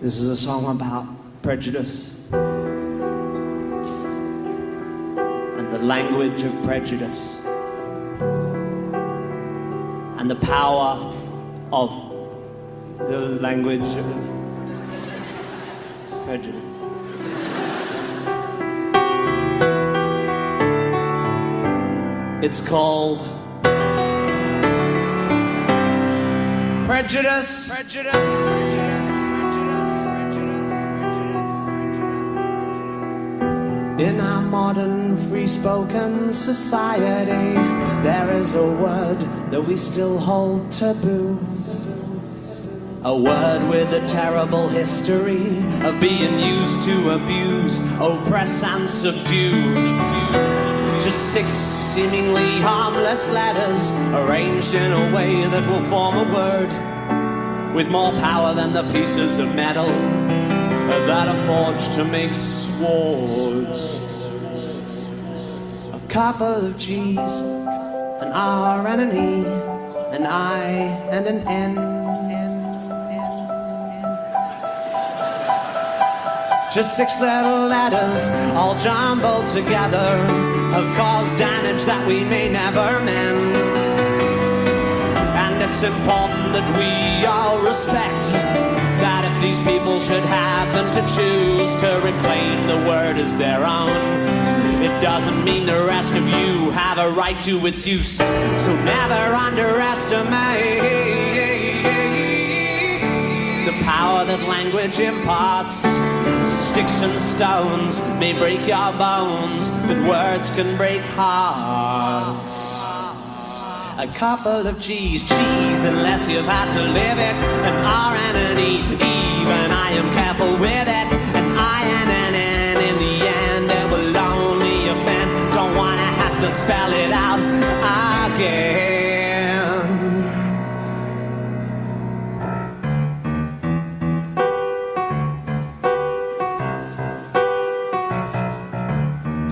This is a song about prejudice and the language of prejudice and the power of the language of prejudice. It's called Prejudice. In our modern free-spoken society, there is a word that we still hold taboo. A word with a terrible history of being used to abuse, oppress and subdue. Just 6 seemingly harmless letters arranged in a way that will form a word with more power than the pieces of metal that are forged to make swords. A couple of G's, an R and an E, an I and an N. Just 6 little letters all jumbled together have caused damage that we may never mend. And it's important that we all respect that if these people should happen to choose to reclaim the word as their own, it doesn't mean the rest of you have a right to its use. So never underestimate the power that language imparts. Sticks and stones may break your bones, but words can break hearts. A couple of G's, cheese, unless you've had to live it. An R and an E, even I am careful with it. An I and an N, in the end it will only offend. Don't wanna have to spell it out again.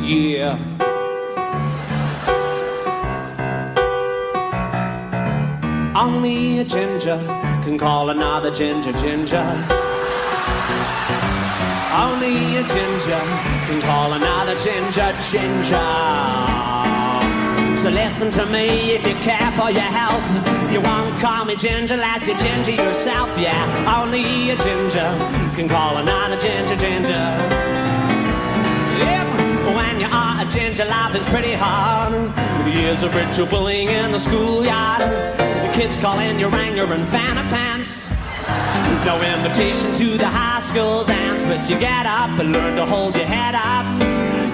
Yeah. Only a ginger can call another ginger ginger. Only a ginger can call another ginger ginger. So listen to me if you care for your health. You won't call me ginger unless you're ginger yourself. Yeah, only a ginger can call another ginger ginger. When you are a ginger, life is pretty hard. Years of ritual bullying in the schoolyard. The kids calling you Wrangler and Fanta pants. No invitation to the high school dance, but you get up and learn to hold your head up.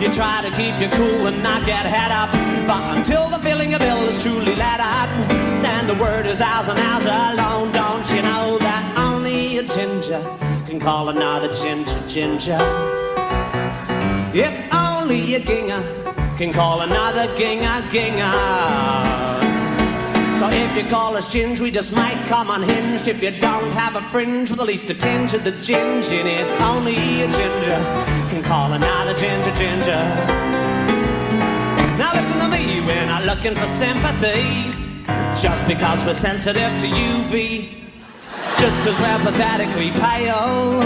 You try to keep your cool and not get head up, but until the filling of bill is truly let up, then the word is ours and ours alone. Don't you know that only a ginger can call another ginger ginger? Yep, only a ginger can call another ginger ginger. So if you call us ginge, we just might come unhinged. If you don't have a fringe with at least a tinge of the ginge in it, only a ginger can call another ginger ginger. Now listen to me, we're not looking for sympathy just because we're sensitive to UV, just because we're pathetically pale.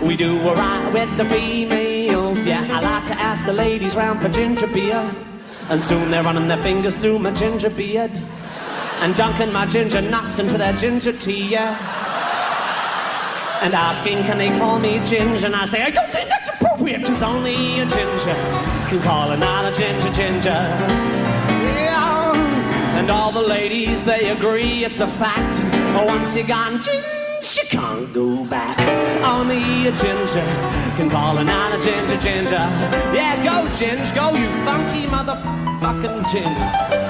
We do alright with the females. Yeah, I like to ask the ladies round for ginger beer, and soon they're running their fingers through my ginger beard and dunking my ginger nuts into their ginger tea, yeah. And asking, can they call me ginger? And I say, I don't think that's appropriate, because only a ginger can call another ginger ginger. Yeah. And all the ladies, they agree it's a fact. Once you're gone ginger, you can't go back. Only a ginger can call another ginger ginger. Yeah, go ginge, go you funky motherfucking ginger.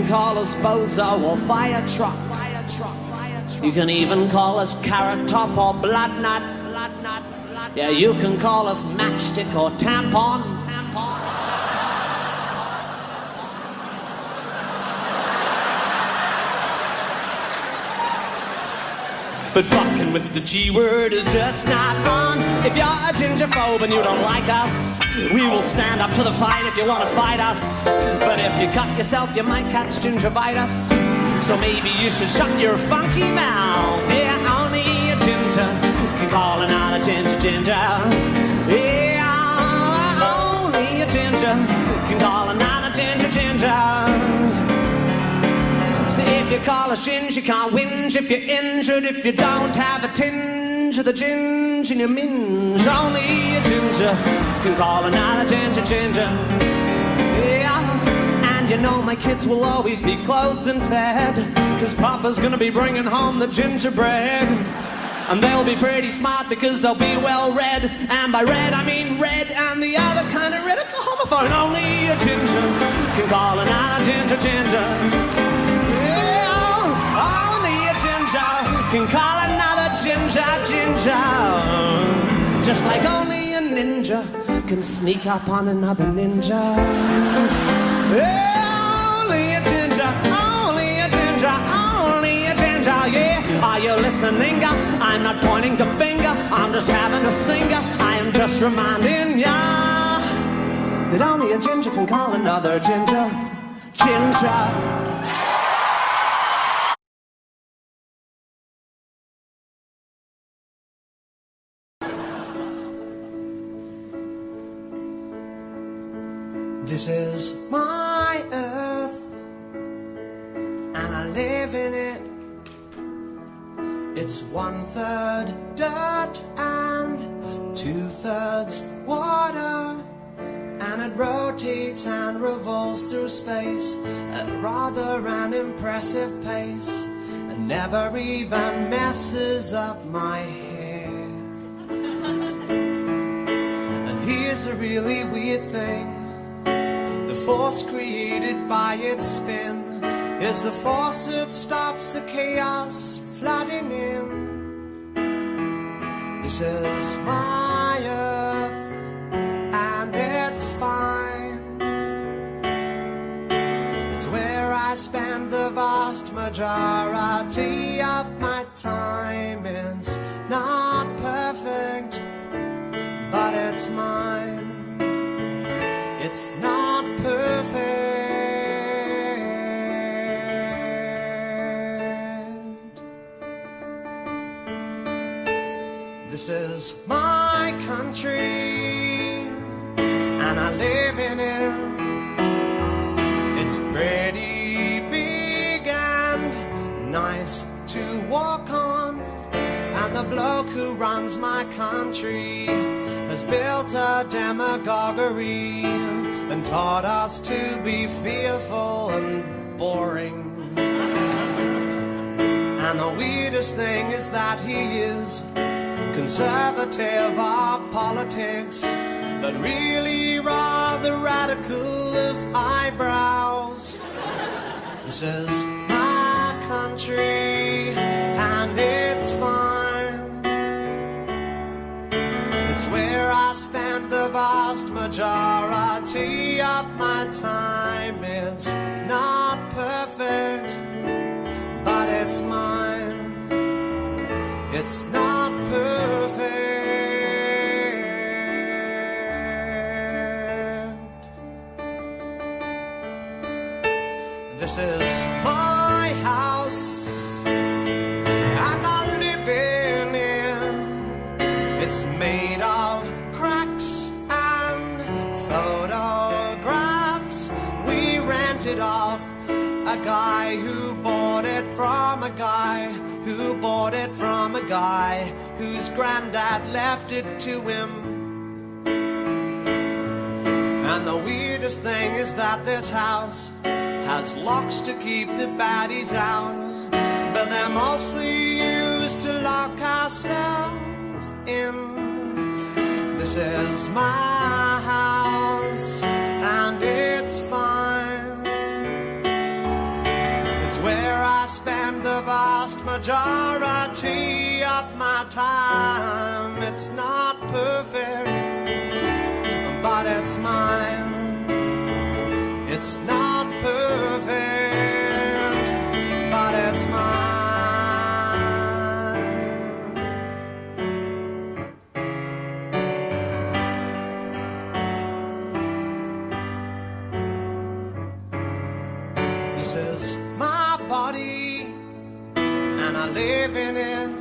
Call us bozo or fire truck. You can even call us carrot top or blood nut. Yeah, you can call us matchstick or tampon. But fucking with the G word is just not on. If you're a gingerphobe and you don't like us, we will stand up to the fight if you want to fight us. But if you cut yourself, you might catch gingivitis. So maybe you should shut your funky mouth. Yeah, only a ginger can call another ginger ginger. Yeah, only a ginger can call another ginger ginger. So if you call us ginge, you can't whinge if you're injured. If you don't have a tinge of the ginge in your minge, only a ginger can call another ginger ginger. Yeah, and you know my kids will always be clothed and fed, 'cause Papa's gonna be bringing home the gingerbread. And they'll be pretty smart because they'll be well read. And by red I mean red and the other kind of red. It's a homophone. Only a ginger can call another ginger ginger. Only a ginger can call another ginger ginger. Just like only a ninja can sneak up on another ninja. Yeah, only a ginger, only a ginger, only a ginger, yeah. Are you listening? I'm not pointing the finger, I'm just having a singer. I am just reminding ya that only a ginger can call another ginger ginger. This is my earth, and I live in it. It's 1/3 dirt and 2/3 water, and it rotates and revolves through space at rather an impressive pace, and never even messes up my hair. And here's a really weird thing. The force created by its spin is the force that stops the chaos flooding in. This is my earth, and it's fine. It's where I spend the vast majority of my time. It's not perfect, but it's mine. It's not perfect. This is my country, and I live in it. It's pretty big and nice to walk on, and the bloke who runs my country has built a demagoguery and taught us to be fearful and boring. And the weirdest thing is that he is conservative of politics, but really rather radical of eyebrows. This is my country, and it's fine. It's where I spend the vast majority of my time. It's not perfect, but it's mine. It's not perfect. This is my house, and I live in it. It's made of cracks and photographs. We rented off a guy who bought it from a guy who bought it from a guy whose granddad left it to him. And the weirdest thing is that this house has locks to keep the baddies out, but they're mostly used to lock ourselves in. This is my house, and it's fine. It's where I spend the vast majority of my time. It's not perfect, but it's mine. It's not perfect, but it's mine. and I live in it.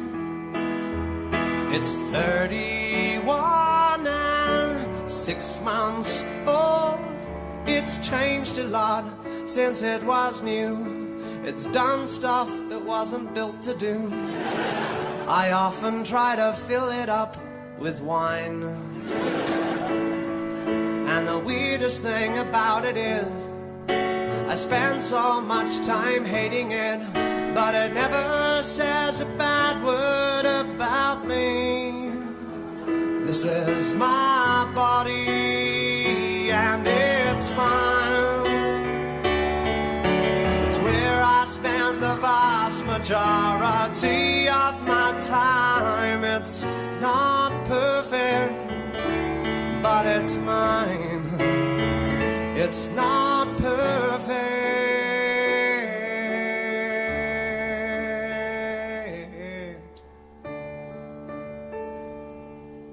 It's 31 and 6 months old. It's changed a lot since it was new. It's done stuff it wasn't built to do. I often try to fill it up with wine. And the weirdest thing about it is I spend so much time hating it, but it never says a bad word about me. This is my body and it's fine. It's where I spend the vast majority of my time. It's not perfect, but it's mine. It's not perfect.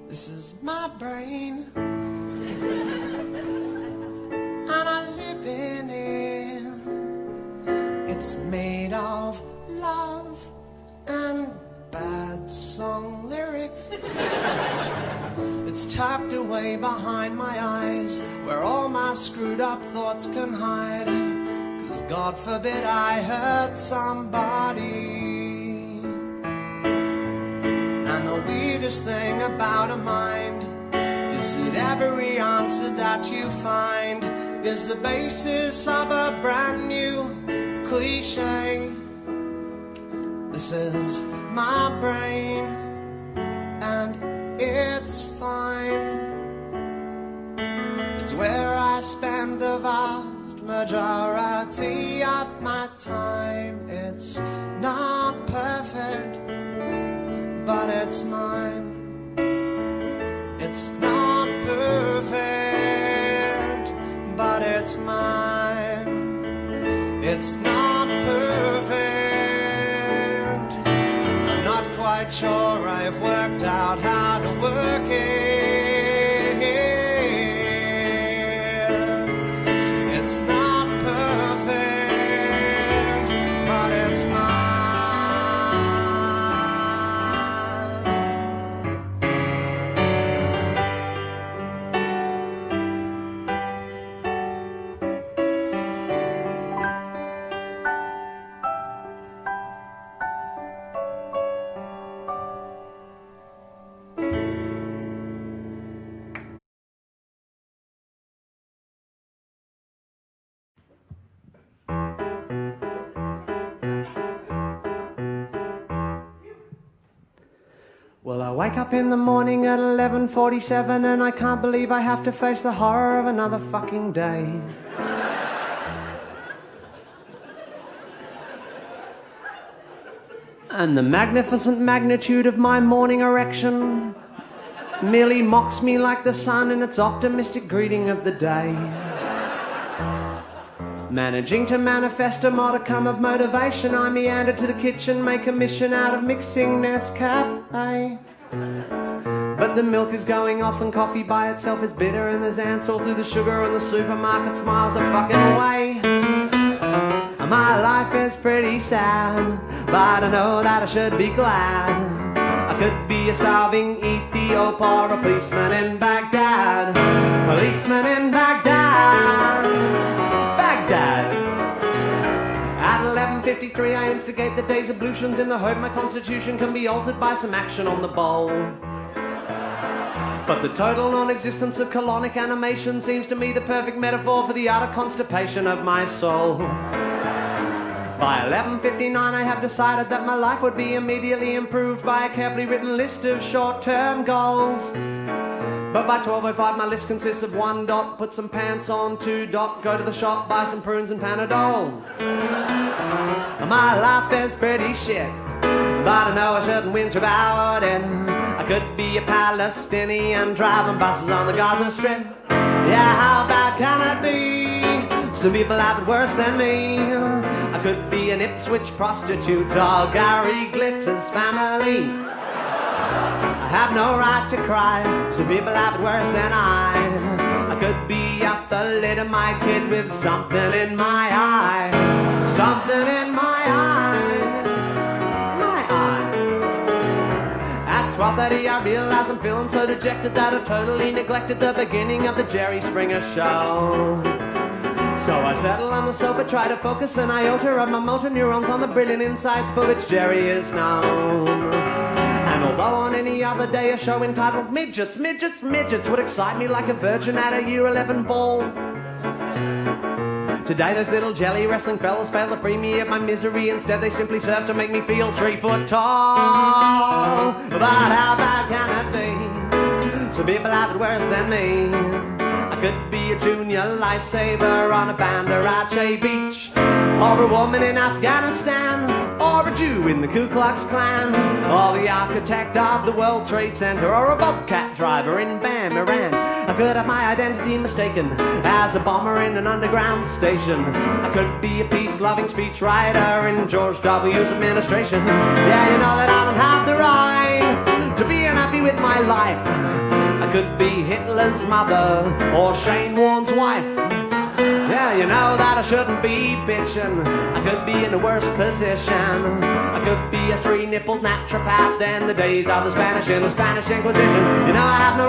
This is my brain, and I live in it. It's made of love and bad song lyrics. It's tucked away behind my eyes, where all my screwed up thoughts can hide. 'Cause God forbid I hurt somebody. And the weirdest thing about a mind is that every answer that you find is the basis of a brand new cliche. This is my brain and it's fine. It's where I spend the vast majority of my time. It's not perfect, but it's mine. It's not perfect, but it's mine. It's not perfect. I'm not quite sure I've worked out how to work it. It's not perfect, but it's mine. Well, I wake up in the morning at 11:47 and I can't believe I have to face the horror of another fucking day. And the magnificent magnitude of my morning erection merely mocks me like the sun in its optimistic greeting of the day. Managing to manifest a modicum of motivation, I meander to the kitchen, make a mission out of mixing Nescafe. But the milk is going off and coffee by itself is bitter, and there's ants all through the sugar, and the supermarket smiles a fucking away. My life is pretty sad, but I know that I should be glad. I could be a starving Ethiop or a policeman in Baghdad. Policeman in Baghdad. Baghdad. At 11:53 I instigate the day's ablutions in the hope my constitution can be altered by some action on the bowl. But the total non-existence of colonic animation seems to me the perfect metaphor for the utter constipation of my soul. By 11:59 I have decided that my life would be immediately improved by a carefully written list of short-term goals. But by 12:05 my list consists of 1 dot, put some pants on, 2 dot, go to the shop, buy some prunes and Panadol. My life is pretty shit, but I know I shouldn't whinge about it. I could be a Palestinian driving buses on the Gaza Strip. Yeah, how bad can it be? Some people have it worse than me. I could be an Ipswich prostitute or Gary Glitter's family. I have no right to cry. Some people have it worse than I could be at the lid of my kid with something in my eye. Something in my eye. My 12:30 I realize I'm feeling so dejected that I totally neglected the beginning of the Jerry Springer show. So I settle on the sofa, try to focus an iota of my motor neurons on the brilliant insights for which Jerry is known. And although on any other day a show entitled Midgets, Midgets, Midgets would excite me like a virgin at a year 11 ball, today those little jelly wrestling fellas fail to free me of my misery. Instead they simply serve to make me feel 3 foot tall. But how bad can it be? Some people have it worse than me. I could be a junior lifesaver on a Bandarache beach, or a woman in Afghanistan, or a Jew in the Ku Klux Klan, or the architect of the World Trade Center, or a bobcat driver in Bam, Iran. I could have my identity mistaken as a bomber in an underground station. I could be a peace-loving speechwriter in George W.'s administration. Yeah, you know that I don't have the right to be unhappy with my life. I could be Hitler's mother or Shane Warne's wife. Yeah, you know that I shouldn't be bitching. I could be in a worse position. I could be a 3-nippled naturopath in the days of the Spanish in the Spanish Inquisition. You know I have no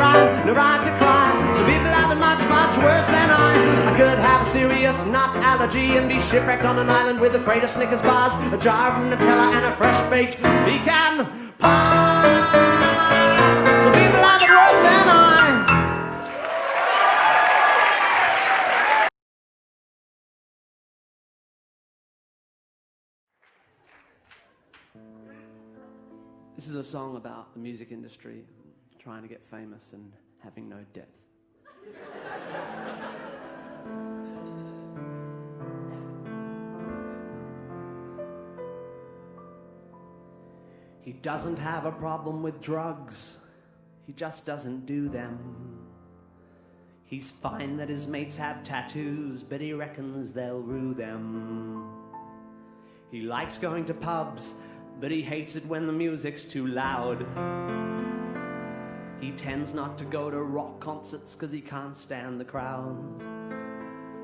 right to cry. Some people have it much, much worse than I could have a serious nut allergy and be shipwrecked on an island with a crate of Snickers bars, a jar of Nutella and a fresh-baked pecan pie. Some people have it worse than I. This is a song about the music industry trying to get famous and having no depth. He doesn't have a problem with drugs, he just doesn't do them. He's fine that his mates have tattoos, but he reckons they'll rue them. He likes going to pubs, but he hates it when the music's too loud. He tends not to go to rock concerts cause he can't stand the crowds.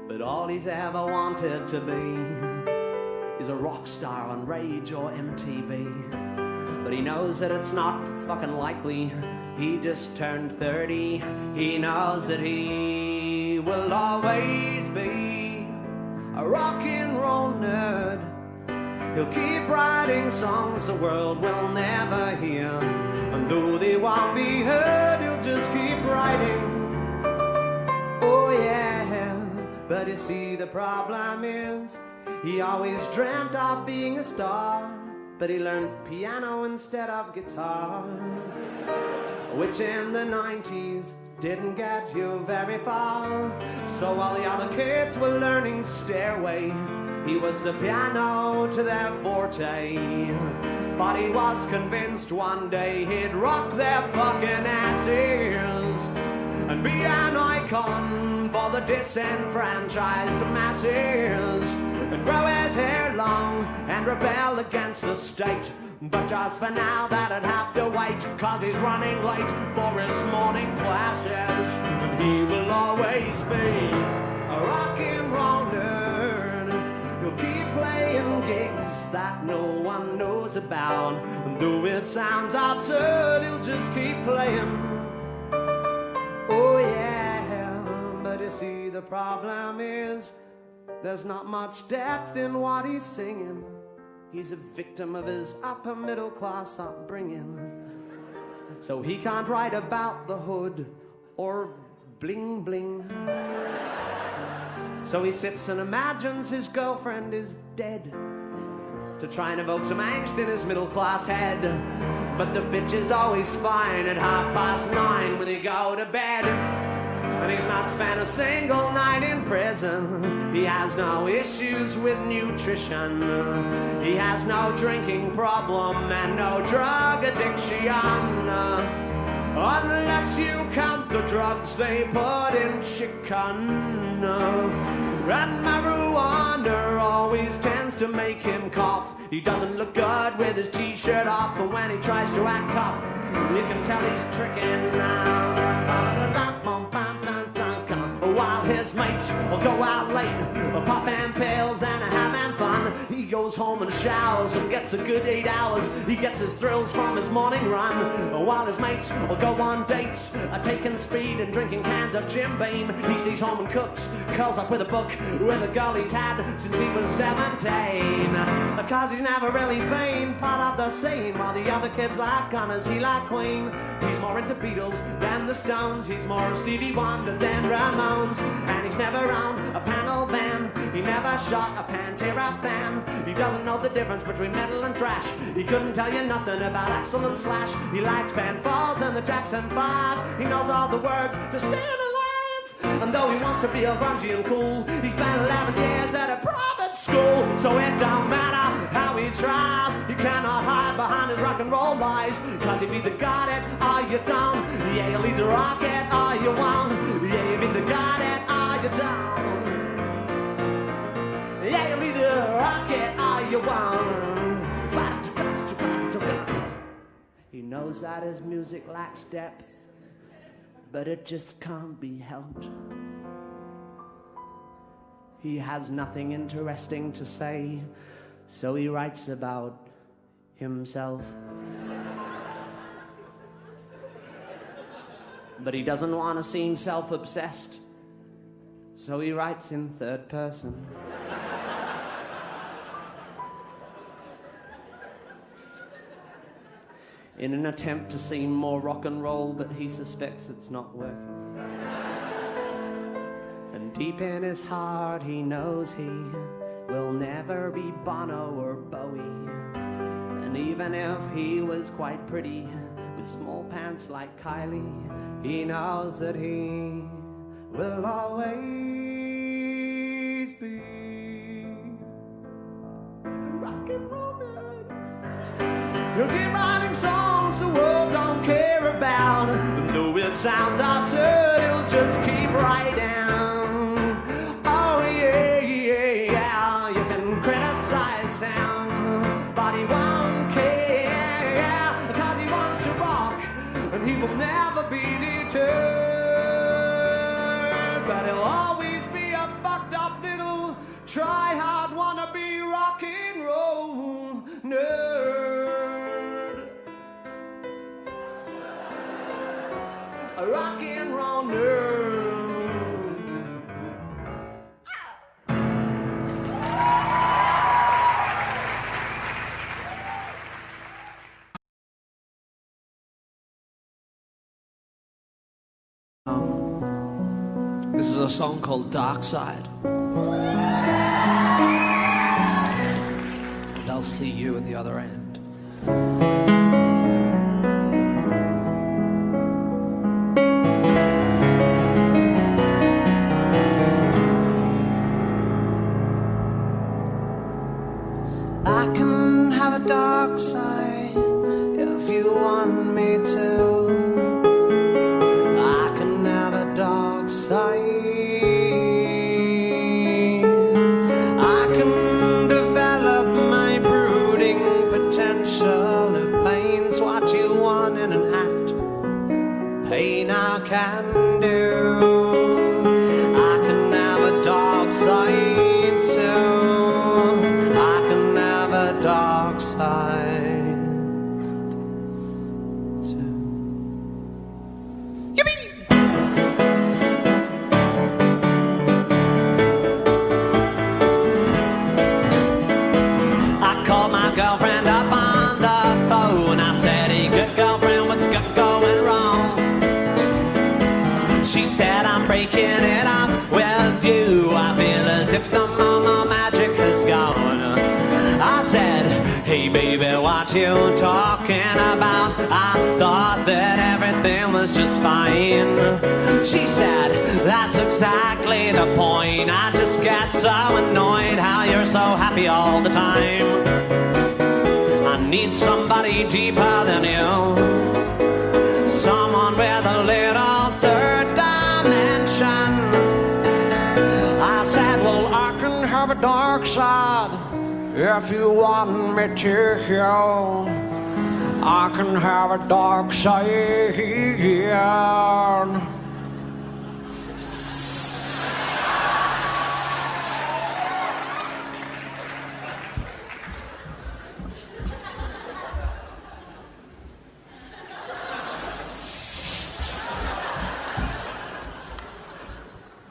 But all he's ever wanted to be is a rock star on Rage or MTV. But he knows that it's not fucking likely. He just turned 30. He knows that he will always be a rock and roll nerd. He'll keep writing songs the world will never hear, and though they won't be heard, he'll just keep writing. Oh yeah, but you see the problem is, he always dreamt of being a star, but he learned piano instead of guitar, which in the 90s didn't get you very far. So while the other kids were learning Stairway, he was the piano to their forte. But he was convinced one day he'd rock their fucking asses and be an icon for the disenfranchised masses, and grow his hair long and rebel against the state. But just for now that'd have to wait, cause he's running late for his morning classes, and he will always be a rock and roll nerd. He'll keep playing gigs that no one knows about, and though it sounds absurd, he'll just keep playing. Oh yeah, but you see the problem is, there's not much depth in what he's singing. He's a victim of his upper middle class upbringing. So he can't write about the hood or bling bling. So he sits and imagines his girlfriend is dead, to try and evoke some angst in his middle class head. But the bitch is always fine at 9:30 when they go to bed. And he's not spent a single night in prison. He has no issues with nutrition. He has no drinking problem and no drug addiction, unless you count the drugs they put in chicken. And marijuana always tends to make him cough. He doesn't look good with his t-shirt off, but when he tries to act tough, you can tell he's tricking. While his mates go out late, popping pills and having fun. He goes home and showers and gets a good 8 hours. He gets his thrills from his morning run, while his mates go on dates, taking speed and drinking cans of Jim Beam. He stays home and cooks, curls up with a book with a girl he's had since he was 17. Cause he's never really been part of the scene, while the other kids like Gunners, he like Queen. He's more into Beatles than the Stones, he's more Stevie Wonder than Ramones. And he's never owned a panel van, he never shot a Pantera fan. He doesn't know the difference between metal and thrash, he couldn't tell you nothing about Axl and Slash. He likes Ben Folds and the Jackson 5, he knows all the words to Staying Alive. And though he wants to be all grungy and cool, he spent 11 years at a private school. So it don't matter how he tries, he cannot hide behind his rock and roll lies. Cause you've either got it or you don't, yeah, you'll either rock it or you won't. Yeah, you've either got it or you don't. Yeah, you'll either rock it or you won't. He knows that his music lacks depth, but it just can't be helped. He has nothing interesting to say, so he writes about himself. But he doesn't want to seem self-obsessed, so he writes in third person. In an attempt to seem more rock and roll, but he suspects it's not working. And deep in his heart he knows he will never be Bono or Bowie. And even if he was quite pretty, with small pants like Kylie, he knows that he will always be a rock and roll nerd. He'll keep writing songs the world don't care about, and though it sounds absurd, he'll just keep writing. Oh yeah, yeah, yeah, you can criticize him, but he won't care, cause he wants to rock, and he will never be deterred. But he'll always be a fucked up little try-hard wannabe rock and roll nerd. A rock and roll nerd. This is a song called Dark Side. And I'll see you at the other end. Dark side, if you want me to. I can have a dark side. I can develop my brooding potential. If pain's what you want in an act, pain I can do. I can have a dark side too. I can have a dark side too. Yippee! I called my girlfriend up on the phone. I said, hey, good girlfriend, what's going wrong? She said, I'm breaking it off with you. I feel as if the mama magic has gone. I said, hey baby, what you talking about? I thought that everything was just fine. She said, that's exactly the point. I just get so annoyed how you're so happy all the time. I need somebody deeper than you, someone with a little third dimension. I said, well, I can have a dark side if you want me to. I can have a dark side.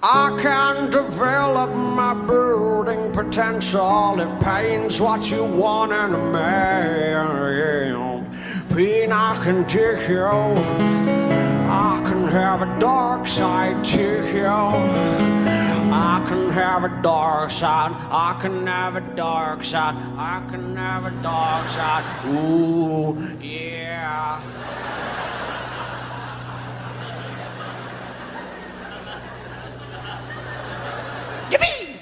I can develop my brooding potential if pain's what you want in a man. Pain I can take you. I can have a dark side to you. I can have a dark side. I can have a dark side. I can have a dark side. Ooh, yeah. Yippee!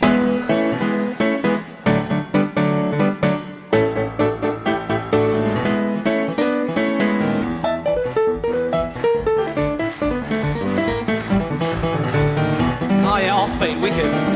Oh yeah, offbeat, wicked.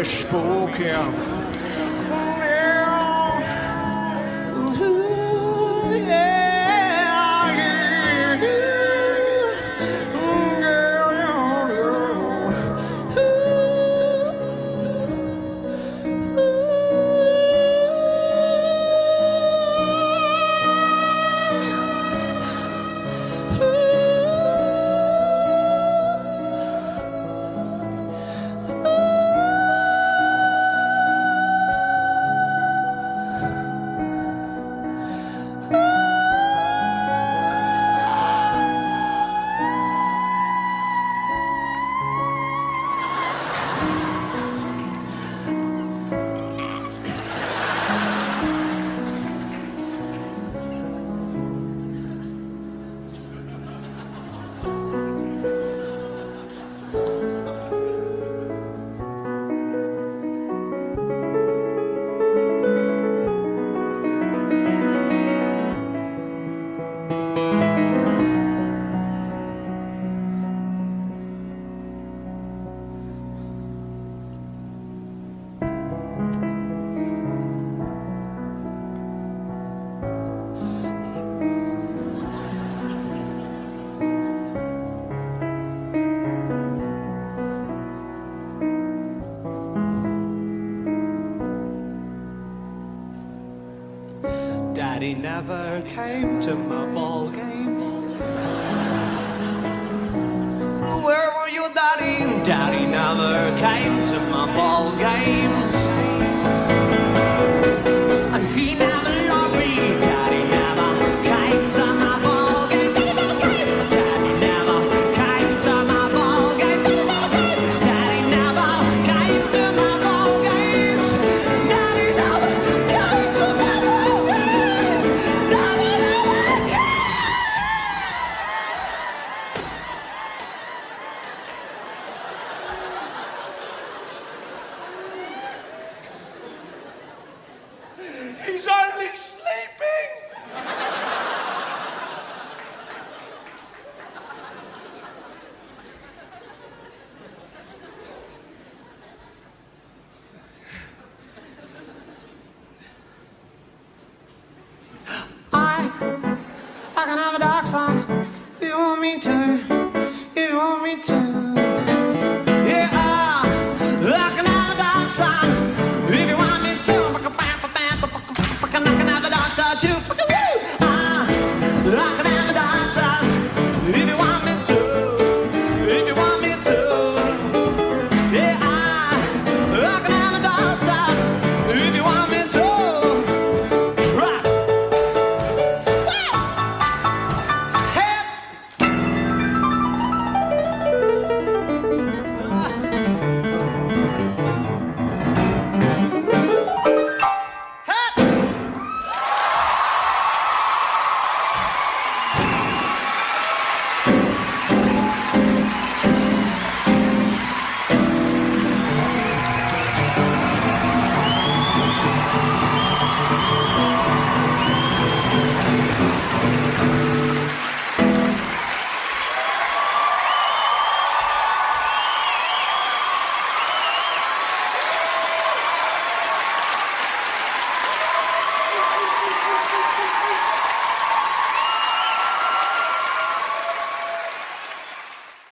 very spooky. Daddy never came to my ball games. Where were you, Daddy? Daddy never came to my ball games. He never loved me. Daddy never came to my ball game. Daddy never came to my ball game. Daddy never came to my ball games. Daddy never came to my ball games. Daddy never came. He's only sleeping. I can have a dark side. You want me to?